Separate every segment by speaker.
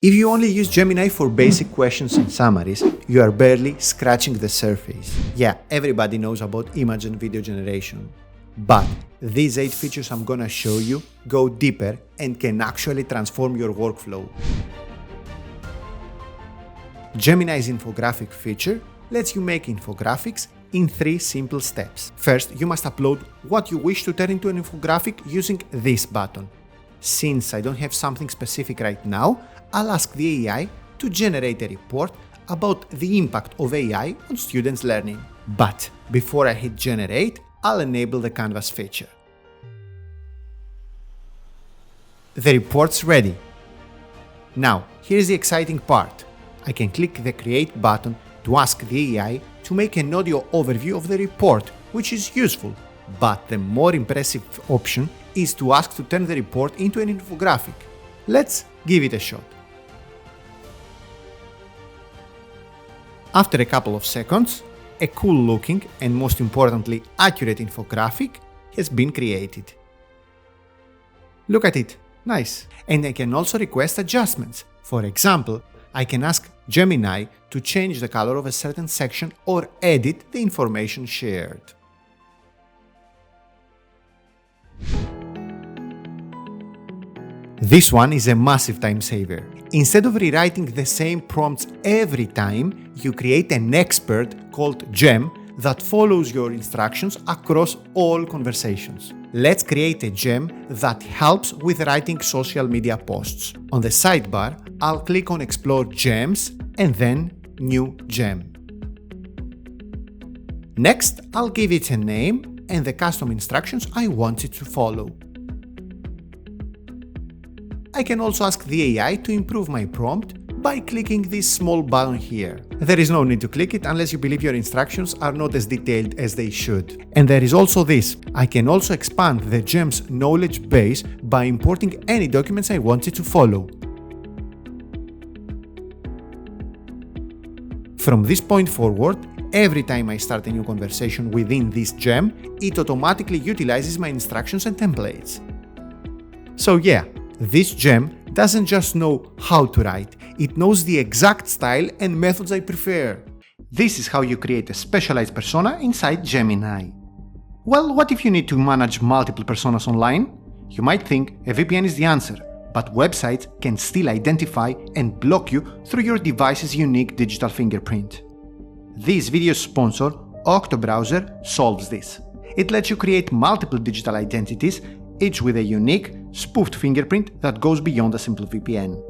Speaker 1: If you only use Gemini for basic questions and summaries, you are barely scratching the surface. Yeah, everybody knows about image and video generation. But these 8 features I'm gonna show you go deeper and can actually transform your workflow. Gemini's infographic feature lets you make infographics in 3 simple steps. First, you must upload what you wish to turn into an infographic using this button. Since I don't have something specific right now, I'll ask the AI to generate a report about the impact of AI on students' learning. But before I hit generate, I'll enable the Canvas feature. The report's ready. Now, here's the exciting part. I can click the create button to ask the AI to make an audio overview of the report, which is useful. But the more impressive option is to ask to turn the report into an infographic. Let's give it a shot. After a couple of seconds, a cool looking and most importantly accurate infographic has been created. Look at it, nice. And I can also request adjustments. For example, I can ask Gemini to change the color of a certain section or edit the information shared. This one is a massive time saver. Instead of rewriting the same prompts every time, you create an expert called Gem that follows your instructions across all conversations. Let's create a gem that helps with writing social media posts. On the sidebar, I'll click on Explore Gems and then New Gem. Next, I'll give it a name and the custom instructions I want it to follow. I can also ask the AI to improve my prompt by clicking this small button here. There is no need to click it unless you believe your instructions are not as detailed as they should. And there is also this. I can also expand the Gem's knowledge base by importing any documents I want it to follow. From this point forward, every time I start a new conversation within this gem, it automatically utilizes my instructions and templates. So yeah, this gem doesn't just know how to write, it knows the exact style and methods I prefer. This is how you create a specialized persona inside Gemini. Well, what if you need to manage multiple personas online? You might think a VPN is the answer, but websites can still identify and block you through your device's unique digital fingerprint. This video's sponsor, Octobrowser, solves this. It lets you create multiple digital identities, each with a unique, spoofed fingerprint that goes beyond a simple VPN.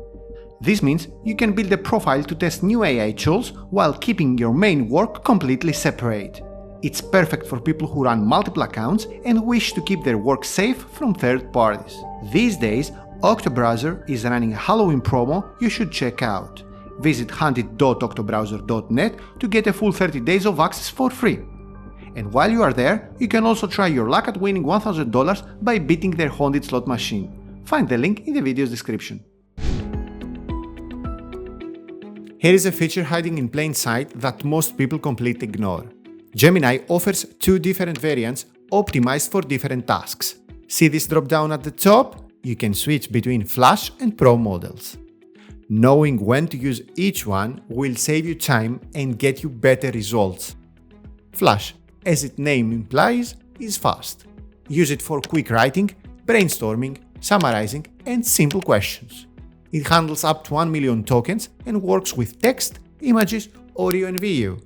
Speaker 1: This means you can build a profile to test new AI tools while keeping your main work completely separate. It's perfect for people who run multiple accounts and wish to keep their work safe from third parties. These days, Octobrowser is running a Halloween promo you should check out. Visit hunted.octobrowser.net to get a full 30 days of access for free. And while you are there, you can also try your luck at winning $1,000 by beating their haunted slot machine. Find the link in the video's description. Here is a feature hiding in plain sight that most people completely ignore. Gemini offers 2 different variants optimized for different tasks. See this drop down at the top? You can switch between Flash and Pro models. Knowing when to use each one will save you time and get you better results. Flash, as its name implies, is fast. Use it for quick writing, brainstorming, summarizing, and simple questions. It handles up to 1 million tokens and works with text, images, audio, and video.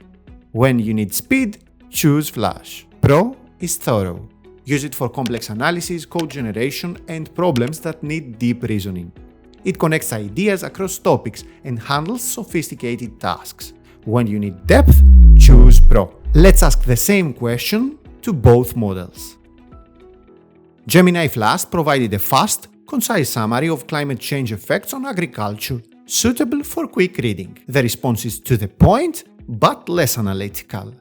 Speaker 1: When you need speed, choose Flash. Pro is thorough. Use it for complex analysis, code generation, and problems that need deep reasoning. It connects ideas across topics and handles sophisticated tasks. When you need depth, choose Pro. Let's ask the same question to both models. Gemini Flash provided a fast, concise summary of climate change effects on agriculture, suitable for quick reading. The response is to the point, but less analytical.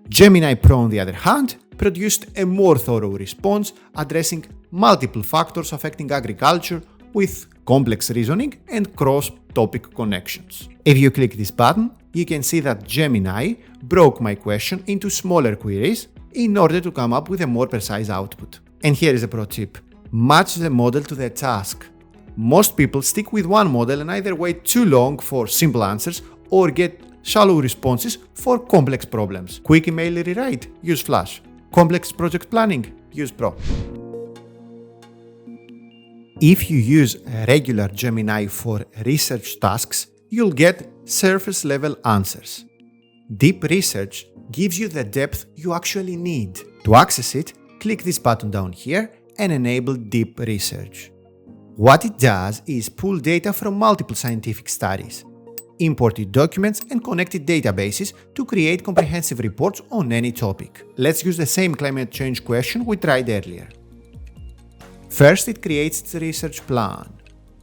Speaker 1: Gemini Pro, on the other hand, produced a more thorough response addressing multiple factors affecting agriculture with complex reasoning and cross-topic connections. If you click this button, you can see that Gemini broke my question into smaller queries in order to come up with a more precise output. And here is a pro tip. Match the model to the task. Most people stick with one model and either wait too long for simple answers or get shallow responses for complex problems. Quick email rewrite, use Flash. Complex project planning, use Pro. If you use regular Gemini for research tasks, you'll get surface-level answers. Deep research gives you the depth you actually need. To access it, click this button down here and enable deep research. What it does is pull data from multiple scientific studies, imported documents and connected databases to create comprehensive reports on any topic. Let's use the same climate change question we tried earlier. First, it creates its research plan.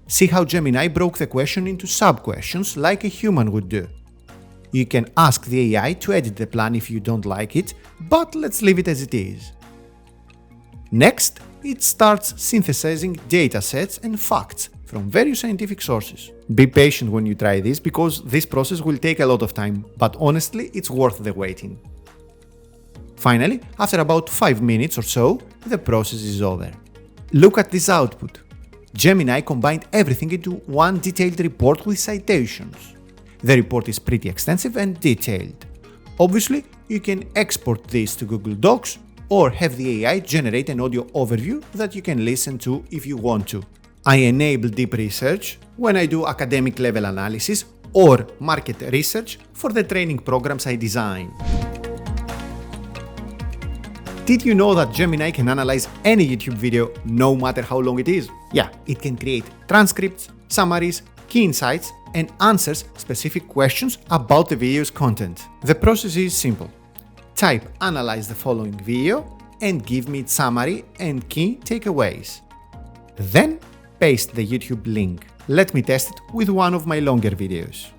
Speaker 1: See how Gemini broke the question into sub-questions like a human would do. You can ask the AI to edit the plan if you don't like it, but let's leave it as it is. Next, it starts synthesizing datasets and facts from various scientific sources. Be patient when you try this because this process will take a lot of time, but honestly, it's worth the waiting. Finally, after about 5 minutes or so, the process is over. Look at this output. Gemini combined everything into one detailed report with citations. The report is pretty extensive and detailed. Obviously, you can export this to Google Docs or have the AI generate an audio overview that you can listen to if you want to. I enable deep research when I do academic level analysis or market research for the training programs I design. Did you know that Gemini can analyze any YouTube video no matter how long it is? Yeah, it can create transcripts, summaries, key insights, and answers specific questions about the video's content. The process is simple. Type analyze the following video and give me its summary and key takeaways. Then paste the YouTube link. Let me test it with one of my longer videos.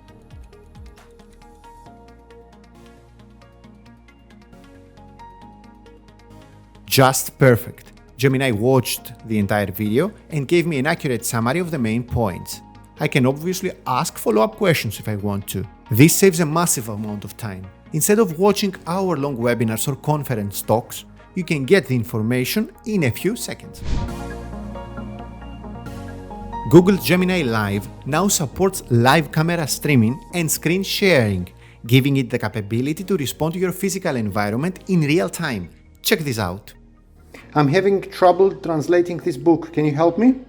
Speaker 1: Just perfect. Gemini watched the entire video and gave me an accurate summary of the main points. I can obviously ask follow-up questions if I want to. This saves a massive amount of time. Instead of watching hour-long webinars or conference talks, you can get the information in a few seconds. Google Gemini Live now supports live camera streaming and screen sharing, giving it the capability to respond to your physical environment in real time. Check this out. I'm having trouble translating this book. Can you help me?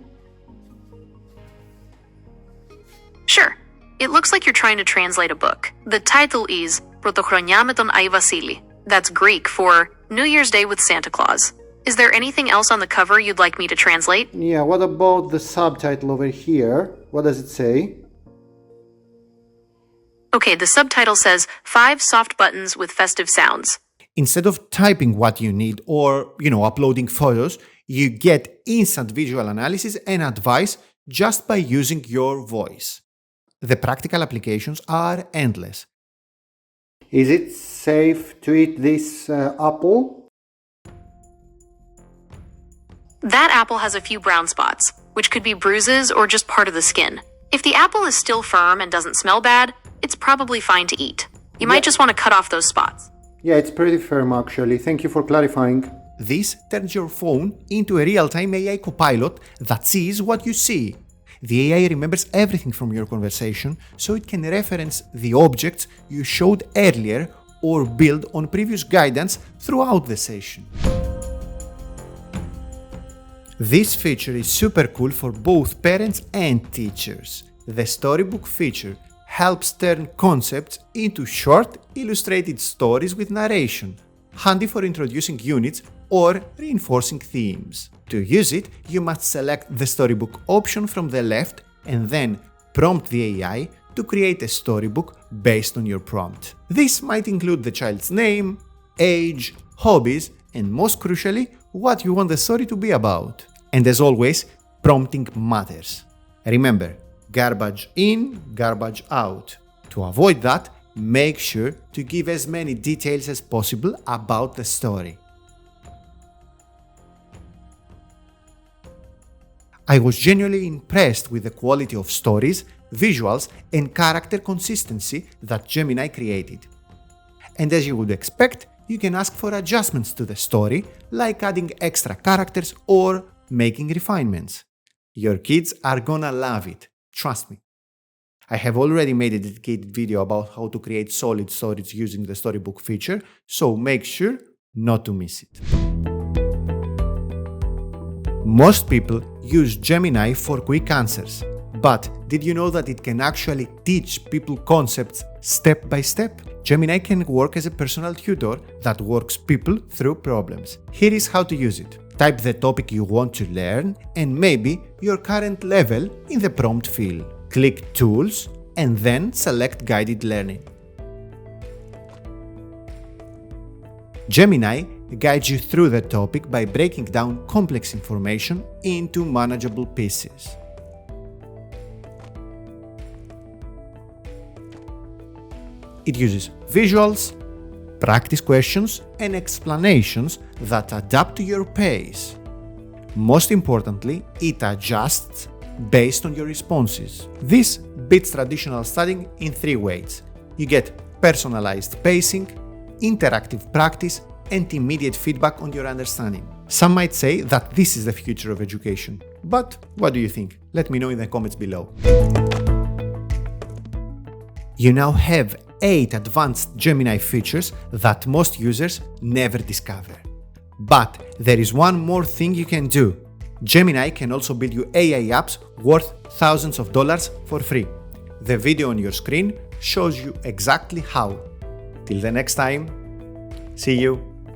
Speaker 2: Sure. It looks like you're trying to translate a book. The title is Pρωτοχρονιά με τον Άι Βασίλη. That's Greek for New Year's Day with Santa Claus. Is there anything else on the cover you'd like me to translate?
Speaker 1: Yeah, what about the subtitle over here? What does it say?
Speaker 2: Okay, the subtitle says 5 soft buttons with festive sounds.
Speaker 1: Instead of typing what you need or, uploading photos, you get instant visual analysis and advice just by using your voice. The practical applications are endless. Is it safe to eat this apple?
Speaker 2: That apple has a few brown spots, which could be bruises or just part of the skin. If the apple is still firm and doesn't smell bad, it's probably fine to eat. You might just want to cut off those spots.
Speaker 1: Yeah, it's pretty firm actually. Thank you for clarifying. This turns your phone into a real-time AI copilot that sees what you see. The AI remembers everything from your conversation, so it can reference the objects you showed earlier or build on previous guidance throughout the session. This feature is super cool for both parents and teachers. The Storybook feature helps turn concepts into short, illustrated stories with narration, handy for introducing units or reinforcing themes. To use it, you must select the Storybook option from the left and then prompt the AI to create a storybook based on your prompt. This might include the child's name, age, hobbies, and most crucially, what you want the story to be about. And as always, prompting matters. Remember, garbage in, garbage out. To avoid that, make sure to give as many details as possible about the story. I was genuinely impressed with the quality of stories, visuals, and character consistency that Gemini created. And as you would expect, you can ask for adjustments to the story, like adding extra characters or making refinements. Your kids are gonna love it, trust me. I have already made a dedicated video about how to create solid stories using the Storybook feature, so make sure not to miss it. Most people use Gemini for quick answers, but did you know that it can actually teach people concepts step by step? Gemini can work as a personal tutor that walks people through problems. Here is how to use it. Type the topic you want to learn and maybe your current level in the prompt field. Click Tools and then select Guided Learning. Gemini guides you through the topic by breaking down complex information into manageable pieces. It uses visuals, practice questions, and explanations that adapt to your pace. Most importantly, it adjusts based on your responses. This beats traditional studying in 3 ways. You get personalized pacing, interactive practice, and immediate feedback on your understanding. Some might say that this is the future of education. But what do you think? Let me know in the comments below. You now have 8 advanced Gemini features that most users never discover. But there is one more thing you can do. Gemini can also build you AI apps worth thousands of dollars for free. The video on your screen shows you exactly how. Till the next time, see you!